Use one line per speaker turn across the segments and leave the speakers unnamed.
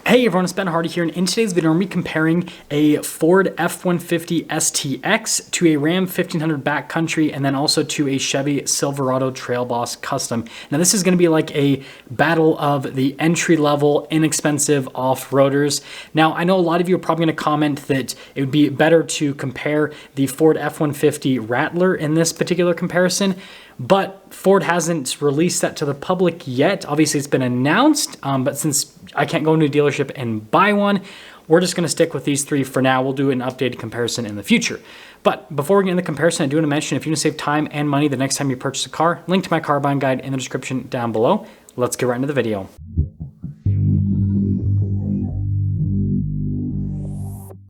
Hey everyone, it's Ben Hardy here, and in today's video, I'm going to be comparing a Ford F-150 STX to a Ram 1500 Backcountry, and then also to a Chevy Silverado Trail Boss Custom. Now this is going to be like a battle of the entry-level, inexpensive off-roaders. Now I know a lot of you are probably going to comment that it would be better to compare the Ford F-150 Rattler in this particular comparison, but Ford hasn't released that to the public yet. Obviously it's been announced, but since I can't go into a dealership and buy one, we're just gonna stick with these three for now. We'll do an updated comparison in the future. But before we get into the comparison, I do wanna mention if you wanna save time and money the next time you purchase a car, link to my car buying guide in the description down below. Let's get right into the video.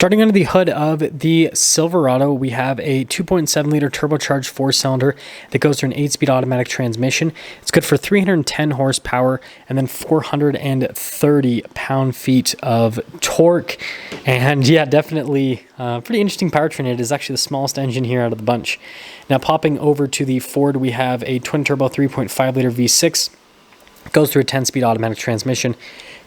Starting under the hood of the Silverado, we have a 2.7 liter turbocharged 4-cylinder that goes through an 8-speed automatic transmission. It's good for 310 horsepower and then 430 pound-feet of torque. And yeah, definitely pretty interesting powertrain. It is actually the smallest engine here out of the bunch. Now popping over to the Ford, we have a twin-turbo 3.5 liter V6. Goes through a 10-speed automatic transmission.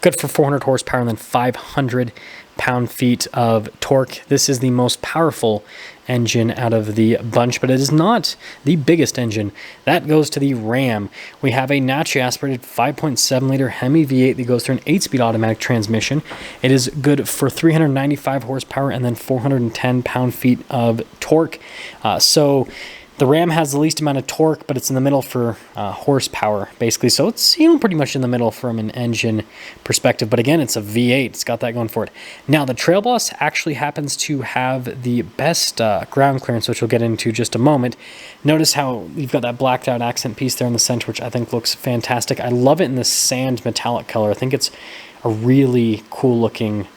Good for 400 horsepower and then 500 pound-feet of torque. This is the most powerful engine out of the bunch, but it is not the biggest engine. That goes to the Ram. We have a naturally aspirated 5.7 liter Hemi V8 that goes through an 8-speed automatic transmission. It is good for 395 horsepower and then 410 pound-feet of torque. So the Ram has the least amount of torque, but it's in the middle for horsepower, basically. So it's, pretty much in the middle from an engine perspective. But again, it's a V8. It's got that going for it. Now, the Trail Boss actually happens to have the best ground clearance, which we'll get into just a moment. Notice how you've got that blacked out accent piece there in the center, which I think looks fantastic. I love it in the sand metallic color. I think it's a really cool looking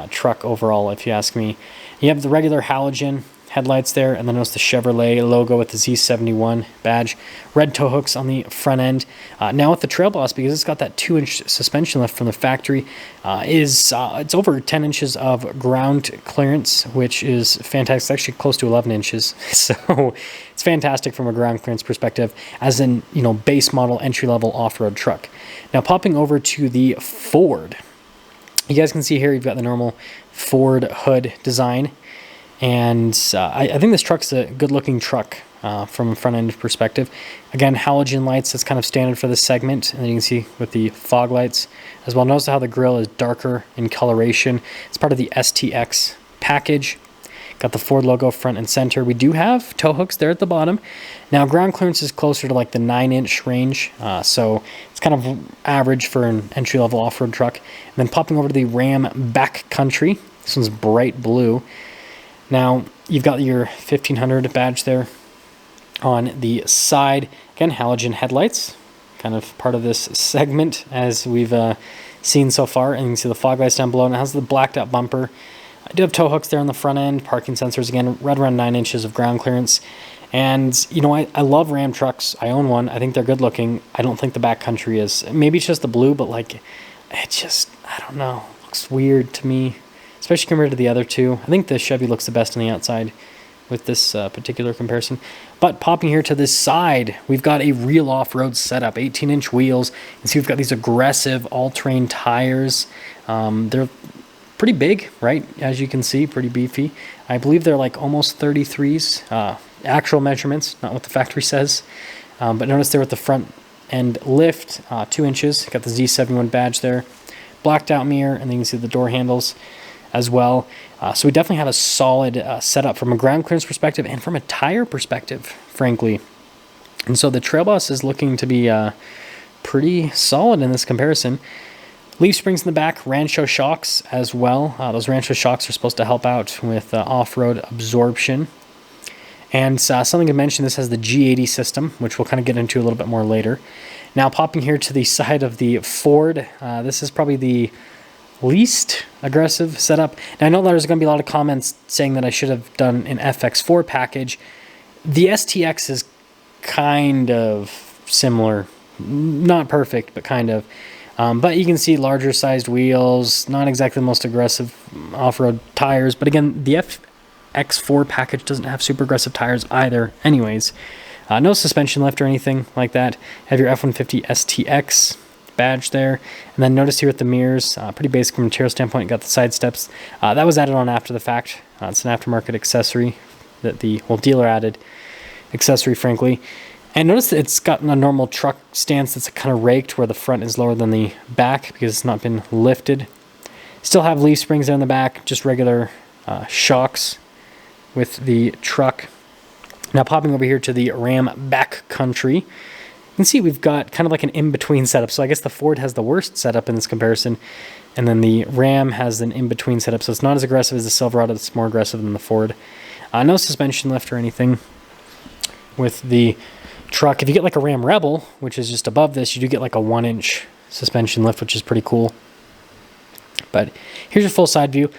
truck overall, if you ask me. You have the regular halogen headlights there, and then notice the Chevrolet logo with the Z71 badge. Red tow hooks on the front end. Now with the Trail Boss, because it's got that 2-inch suspension lift from the factory, it's over 10 inches of ground clearance, which is fantastic. It's actually close to 11 inches, so it's fantastic from a ground clearance perspective, as in base model entry-level off-road truck. Now popping over to the Ford, you guys can see here you've got the normal Ford hood design. And I think this truck's a good-looking truck from a front-end perspective. Again, halogen lights, that's kind of standard for this segment. And then you can see with the fog lights as well. Notice how the grille is darker in coloration. It's part of the STX package. Got the Ford logo front and center. We do have tow hooks there at the bottom. Now, ground clearance is closer to like the 9-inch range. So it's kind of average for an entry-level off-road truck. And then popping over to the Ram Backcountry. This one's bright blue. Now, you've got your 1500 badge there on the side. Again, halogen headlights, kind of part of this segment as we've seen so far. And you can see the fog lights down below. And it has the blacked out bumper. I do have tow hooks there on the front end, parking sensors, again, right around 9 inches of ground clearance. And, I love Ram trucks. I own one. I think they're good looking. I don't think the Backcountry is. Maybe it's just the blue, but it just, I don't know, looks weird to me, especially compared to the other two. I think the Chevy looks the best on the outside with this particular comparison. But popping here to this side, we've got a real off-road setup, 18-inch wheels. You can see we've got these aggressive all-terrain tires. They're pretty big, right? As you can see, pretty beefy. I believe they're like almost 33s, actual measurements, not what the factory says. But notice there with the front end lift, 2 inches. Got the Z71 badge there. Blacked out mirror, and then you can see the door handles as well. So we definitely have a solid setup from a ground clearance perspective and from a tire perspective, frankly. And so the Trail Boss is looking to be pretty solid in this comparison. Leaf springs in the back, Rancho shocks as well. Those Rancho shocks are supposed to help out with off-road absorption. And something to mention, this has the G80 system, which we'll kind of get into a little bit more later. Now popping here to the side of the Ford, this is probably the least aggressive setup. Now I know there's going to be a lot of comments saying that I should have done an FX4 package. The STX is kind of similar, not perfect, but kind of. But you can see larger sized wheels, not exactly the most aggressive off-road tires. But again, the FX4 package doesn't have super aggressive tires either anyways. No suspension lift or anything like that. Have your F-150 STX badge there. And then notice here at the mirrors, pretty basic from a material standpoint, got the side steps. That was added on after the fact. It's an aftermarket accessory that the dealer added accessory, frankly. And notice that it's got a normal truck stance that's kind of raked where the front is lower than the back because it's not been lifted. Still have leaf springs there in the back, just regular shocks with the truck. Now popping over here to the Ram back country, you can see we've got kind of like an in-between setup. So I guess the Ford has the worst setup in this comparison, and then the Ram has an in-between setup. So it's not as aggressive as the Silverado, it's more aggressive than the Ford. No suspension lift or anything with the truck. If you get like a Ram Rebel, which is just above this, you do get like a 1-inch suspension lift, which is pretty cool. But here's your full side view.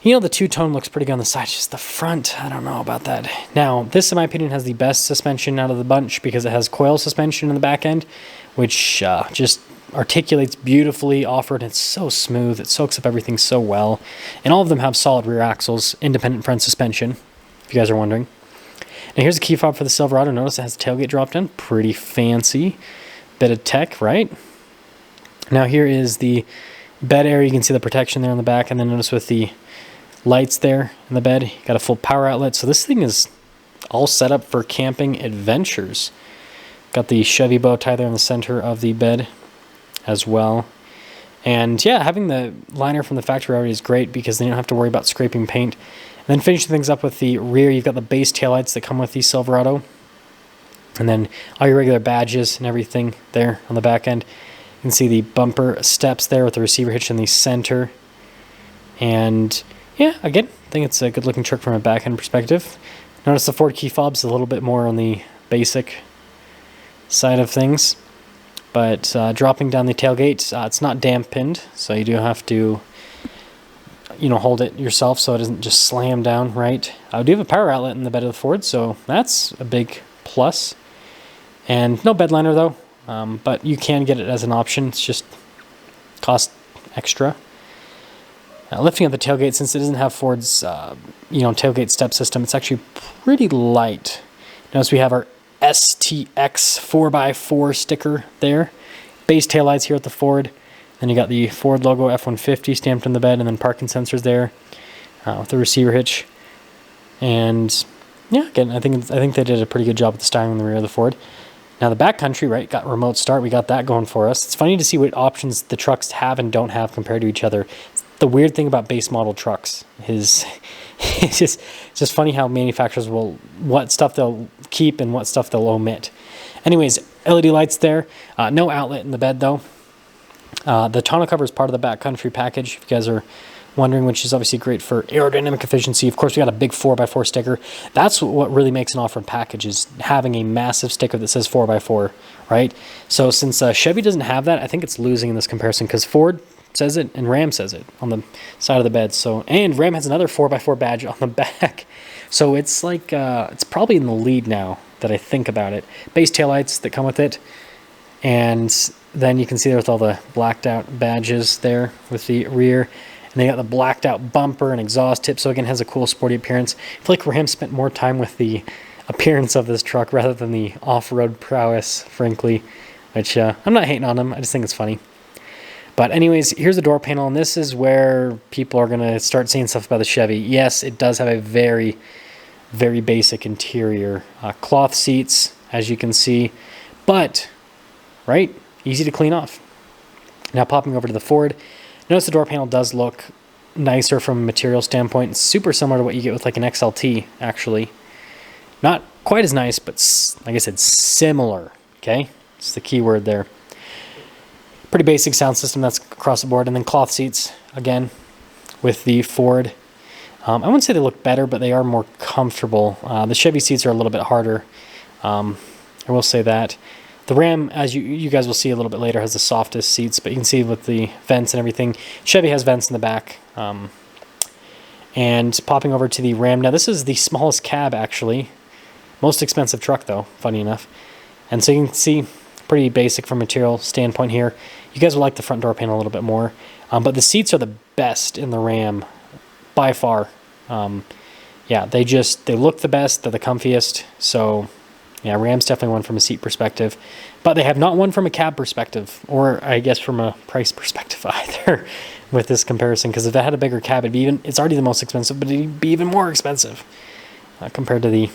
You know, the two-tone looks pretty good on the side. Just the front, I don't know about that. Now, this, in my opinion, has the best suspension out of the bunch because it has coil suspension in the back end, which just articulates beautifully off-road. It's so smooth. It soaks up everything so well. And all of them have solid rear axles, independent front suspension, if you guys are wondering. Now, here's a key fob for the Silverado. Notice it has the tailgate dropped in. Pretty fancy bit of tech, right? Now, here is the bed area. You can see the protection there on the back. And then notice with the lights there in the bed, you got a full power outlet. So this thing is all set up for camping adventures. Got the Chevy bow tie there in the center of the bed as well. And yeah, having the liner from the factory already is great because then you don't have to worry about scraping paint. And then finishing things up with the rear, you've got the base taillights that come with the Silverado. And then all your regular badges and everything there on the back end. You can see the bumper steps there with the receiver hitch in the center. And yeah, again, I think it's a good looking truck from a back end perspective. Notice the Ford key fob's a little bit more on the basic side of things. But dropping down the tailgate, it's not dampened, so you do have to, hold it yourself so it doesn't just slam down, right? I do have a power outlet in the bed of the Ford, so that's a big plus. And no bed liner though, but you can get it as an option. It's just cost extra. Lifting up the tailgate, since it doesn't have Ford's, tailgate step system, it's actually pretty light. Notice we have our STX 4x4 sticker there. Base taillights here at the Ford. Then you got the Ford logo F-150 stamped on the bed, and then parking sensors there with the receiver hitch. And yeah, again, I think they did a pretty good job with the styling in the rear of the Ford. Now the backcountry, right, got remote start. We got that going for us. It's funny to see what options the trucks have and don't have compared to each other. The weird thing about base model trucks is it's just funny how manufacturers what stuff they'll keep and what stuff they'll omit. Anyways, LED lights there. No outlet in the bed though. The tonneau cover is part of the backcountry package, if you guys are wondering, which is obviously great for aerodynamic efficiency. Of course, we got a big 4x4 sticker. That's what really makes an off-road package, is having a massive sticker that says 4x4, right? So since Chevy doesn't have that, I think it's losing in this comparison because Ford says it and Ram says it on the side of the bed. So, and Ram has another 4x4 badge on the back. So it's like, it's probably in the lead now that I think about it. Base taillights that come with it. And then you can see there with all the blacked out badges there with the rear. And they got the blacked out bumper and exhaust tip. So again, it has a cool sporty appearance. I feel like Ram spent more time with the appearance of this truck rather than the off-road prowess, frankly. Which I'm not hating on them. I just think it's funny. But anyways, here's the door panel, and this is where people are going to start saying stuff about the Chevy. Yes, it does have a very, very basic interior. Cloth seats, as you can see, but, right, easy to clean off. Now popping over to the Ford, notice the door panel does look nicer from a material standpoint. It's super similar to what you get with like an XLT, actually. Not quite as nice, but like I said, similar, okay? It's the key word there. Pretty basic sound system, that's across the board. And then cloth seats, again, with the Ford. I wouldn't say they look better, but they are more comfortable. The Chevy seats are a little bit harder. I will say that. The Ram, as you guys will see a little bit later, has the softest seats, but you can see with the vents and everything. Chevy has vents in the back. And popping over to the Ram. Now, this is the smallest cab, actually. Most expensive truck, though, funny enough. And so you can see, pretty basic from a material standpoint here. You guys will like the front door panel a little bit more. But the seats are the best in the Ram, by far. Yeah, they look the best. They're the comfiest. So, Yeah, Ram's definitely one from a seat perspective, but they have not one from a cab perspective, or I guess from a price perspective either with this comparison, because if it had a bigger cab, it's already the most expensive, but it'd be even more expensive compared to the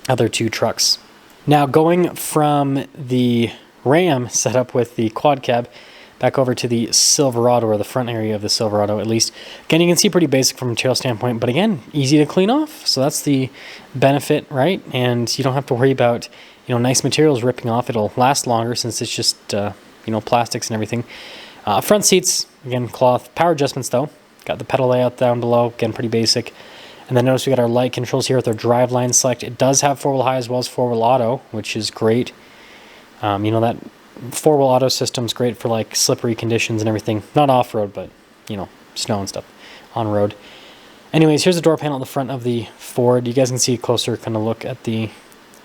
other two trucks. Now going from the Ram setup with the quad cab back over to the Silverado, or the front area of the Silverado at least. Again, you can see pretty basic from a material standpoint, but again, easy to clean off. So that's the benefit, right? And you don't have to worry about, nice materials ripping off. It'll last longer since it's just, plastics and everything. Front seats, again, cloth. Power adjustments though. Got the pedal layout down below, again, pretty basic. And then notice we got our light controls here with our drive line select. It does have 4-wheel high as well as 4-wheel auto, which is great. That 4-wheel auto system's great for like slippery conditions and everything. Not off-road, but snow and stuff on road. Anyways, here's the door panel at the front of the Ford. You guys can see a closer kind of look at the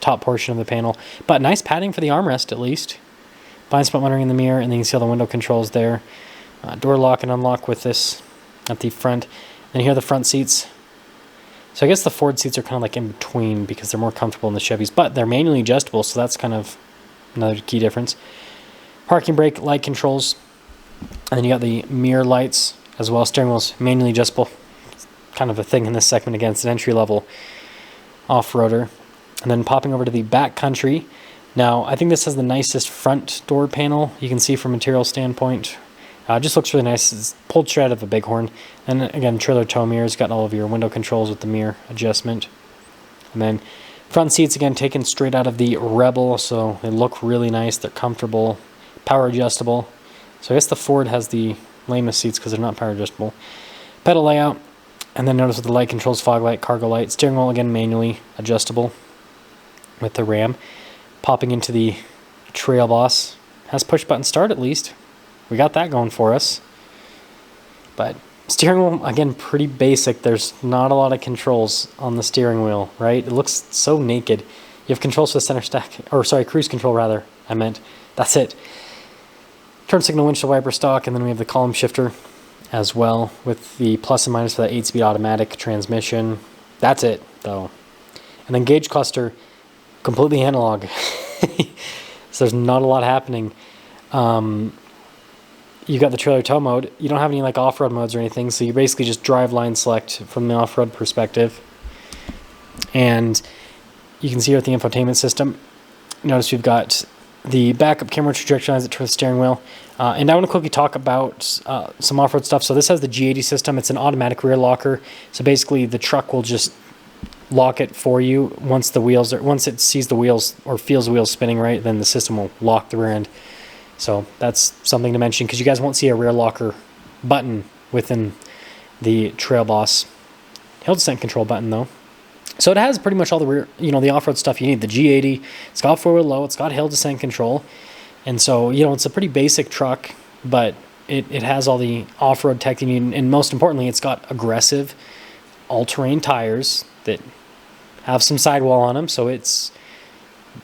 top portion of the panel. But nice padding for the armrest at least. Blind spot monitoring in the mirror, and then you can see all the window controls there. Door lock and unlock with this at the front. Then here are the front seats. So I guess the Ford seats are kind of like in between because they're more comfortable than the Chevys, but they're manually adjustable, so that's kind of another key difference. Parking brake, light controls, and then you got the mirror lights as well. Steering wheel's manually adjustable. It's kind of a thing in this segment. Again, it's an entry-level off-roader. And then popping over to the back country. Now, I think this has the nicest front door panel you can see from a material standpoint. It just looks really nice. It's pulled straight out of a Bighorn. And again, trailer tow mirrors, got all of your window controls with the mirror adjustment. And then front seats, again, taken straight out of the Rebel, so they look really nice. They're comfortable, power adjustable. So I guess the Ford has the lamest seats because they're not power adjustable. Pedal layout, and then notice with the light controls, fog light, cargo light. Steering wheel, again, manually adjustable with the Ram. Popping into the Trail Boss. Has push button start at least. We got that going for us. But steering wheel, again, pretty basic. There's not a lot of controls on the steering wheel, right? It looks so naked. You have controls for the center stack, or sorry, cruise control rather, I meant. That's it. Turn signal, windshield wiper stock, and then we have the column shifter as well with the plus and minus for that 8-speed automatic transmission. That's it, though. And then gauge cluster, completely analog. So there's not a lot happening. You got the trailer tow mode. You don't have any like off-road modes or anything, so you basically just drive line select from the off-road perspective. And you can see here with the infotainment system, notice we've got the backup camera trajectory lines that turn the steering wheel. And I want to quickly talk about some off-road stuff. So this has the G80 system. It's an automatic rear locker. So basically the truck will just lock it for you once it sees the wheels or feels the wheels spinning, right? Then the system will lock the rear end. So that's something to mention because you guys won't see a rear locker button within the Trail Boss. Hill descent control button though. So it has pretty much all the rear, the off-road stuff you need. The G80, it's got four-wheel low, it's got hill descent control. And so, it's a pretty basic truck, but it has all the off-road tech you need. And most importantly, it's got aggressive all-terrain tires that have some sidewall on them. So it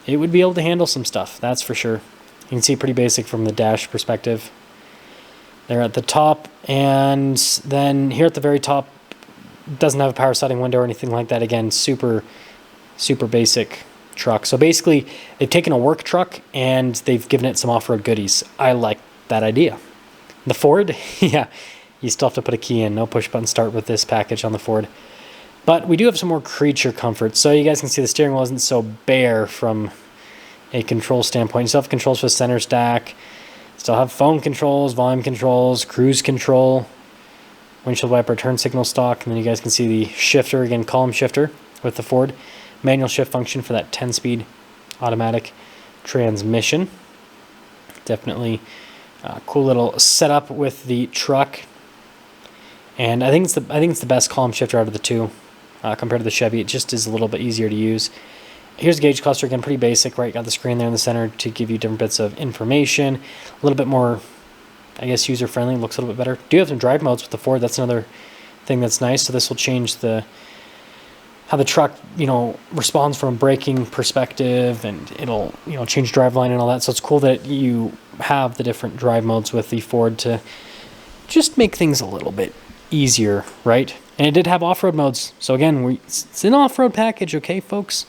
would be able to handle some stuff, that's for sure. You can see pretty basic from the dash perspective. They're at the top, and then here at the very top, doesn't have a power sliding window or anything like that. Again, super, super basic truck. So basically, they've taken a work truck and they've given it some off-road goodies. I like that idea. The Ford, yeah, you still have to put a key in. No push button start with this package on the Ford. But we do have some more creature comfort. So you guys can see the steering wheel isn't so bare from a control standpoint. You still have controls for the center stack. Still have phone controls, volume controls, cruise control, windshield wiper, turn signal stock, and then you guys can see the shifter, again, column shifter with the Ford. Manual shift function for that 10-speed automatic transmission. Definitely a cool little setup with the truck. And I think it's the best column shifter out of the two compared to the Chevy. It just is a little bit easier to use. Here's the gauge cluster, again, pretty basic, right? Got the screen there in the center to give you different bits of information. A little bit more, I guess, user-friendly, looks a little bit better. Do have some drive modes with the Ford. That's another thing that's nice. So this will change how the truck, responds from a braking perspective, and it'll, change drive line and all that. So it's cool that you have the different drive modes with the Ford to just make things a little bit easier, right? And it did have off-road modes. So again, it's an off-road package, okay, folks?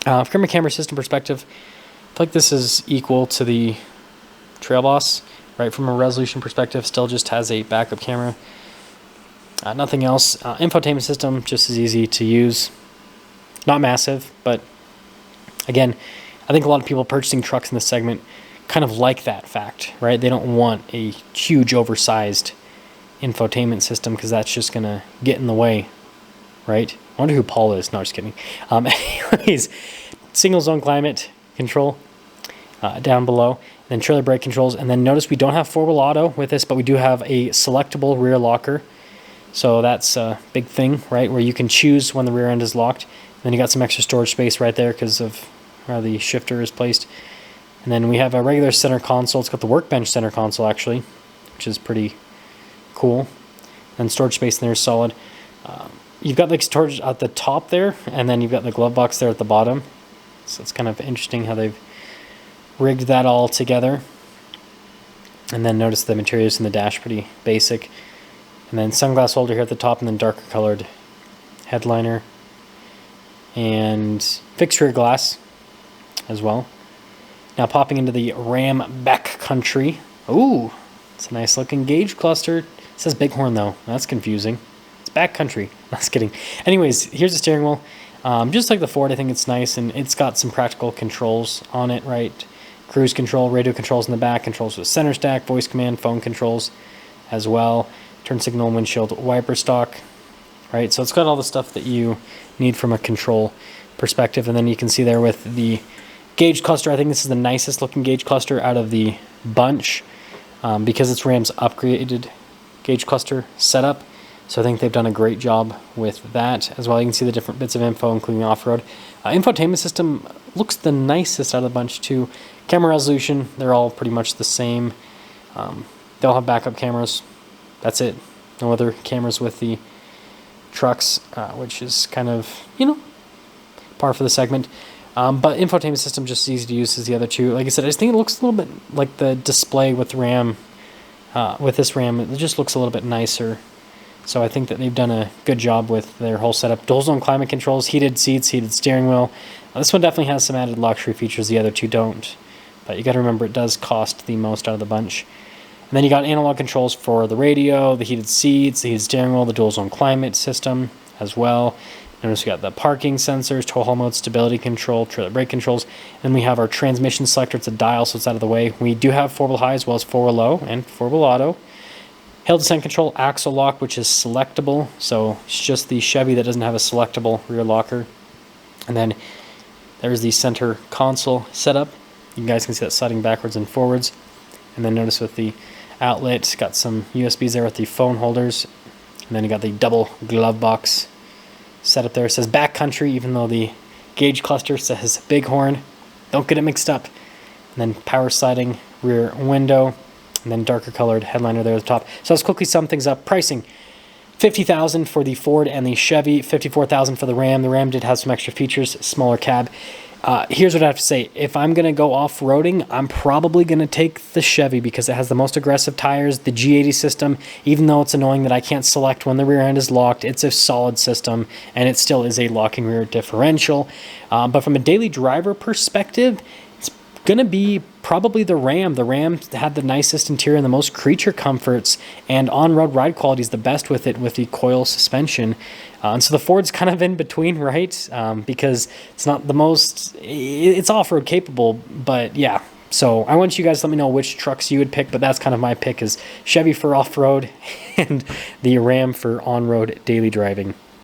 From a camera system perspective, I feel like this is equal to the Trail Boss, right? From a resolution perspective, still just has a backup camera. Nothing else. Infotainment system, just as easy to use. Not massive, but again, I think a lot of people purchasing trucks in this segment kind of like that fact, right? They don't want a huge oversized infotainment system because that's just going to get in the way, right? I wonder who Paul is. No, just kidding. Anyways, single zone climate control down below, then trailer brake controls, and then notice we don't have four-wheel auto with this, but we do have a selectable rear locker. So that's a big thing, right? Where you can choose when the rear end is locked. And then you got some extra storage space right there because of where the shifter is placed. And then we have a regular center console. It's got the workbench center console actually, which is pretty cool. And storage space in there is solid. You've got like storage at the top there, and then you've got the glove box there at the bottom. So it's kind of interesting how they've rigged that all together. And then notice the materials in the dash, pretty basic. And then sunglass holder here at the top, and then darker colored headliner. And fixed rear glass as well. Now popping into the Ram backcountry. Ooh, it's a nice looking gauge cluster. It says Bighorn though, that's confusing. It's backcountry, just kidding. Anyways, here's the steering wheel. Just like the Ford, I think it's nice, and it's got some practical controls on it, right? Cruise control, radio controls in the back, controls with center stack, voice command, phone controls as well. Turn signal, windshield wiper stock, right? So it's got all the stuff that you need from a control perspective. And then you can see there with the gauge cluster, I think this is the nicest looking gauge cluster out of the bunch because it's Ram's upgraded gauge cluster setup. So I think they've done a great job with that as well. You can see the different bits of info, including off-road. Infotainment system looks the nicest out of the bunch too. Camera resolution, they're all pretty much the same. They all have backup cameras. That's it. No other cameras with the trucks, which is kind of, par for the segment. But infotainment system just as easy to use as the other two. Like I said, I just think it looks a little bit like the display with Ram. With this Ram, it just looks a little bit nicer. So I think that they've done a good job with their whole setup. Dual zone climate controls, heated seats, heated steering wheel. This one definitely has some added luxury features. The other two don't. But you got to remember it does cost the most out of the bunch. And then you got analog controls for the radio, the heated seats, the heated steering wheel, the dual zone climate system as well. Notice we got the parking sensors, tow haul mode, stability control, trailer brake controls. And we have our transmission selector. It's a dial, so it's out of the way. We do have four-wheel high as well as four-wheel low and four-wheel auto. Hill descent control, axle lock, which is selectable. So it's just the Chevy that doesn't have a selectable rear locker. And then there's the center console setup. You guys can see that sliding backwards and forwards. And then notice with the outlet, got some USBs there with the phone holders. And then you got the double glove box setup there. It says backcountry, even though the gauge cluster says Bighorn. Don't get it mixed up. And then power sliding rear window. And then darker colored headliner there at the top. So let's quickly sum things up. Pricing, $50,000 for the Ford and the Chevy, $54,000 for the Ram. The Ram did have some extra features, smaller cab. Here's what I have to say. If I'm going to go off-roading, I'm probably going to take the Chevy because it has the most aggressive tires, the G80 system. Even though it's annoying that I can't select when the rear end is locked, it's a solid system, and it still is a locking rear differential. But from a daily driver perspective, it's going to be probably the Ram. The Ram had the nicest interior and the most creature comforts, and on-road ride quality is the best with it with the coil suspension. And so the Ford's kind of in between, right? Because it's not the most, it's off-road capable, but yeah. So I want you guys to let me know which trucks you would pick, but that's kind of my pick is Chevy for off-road and the Ram for on-road daily driving.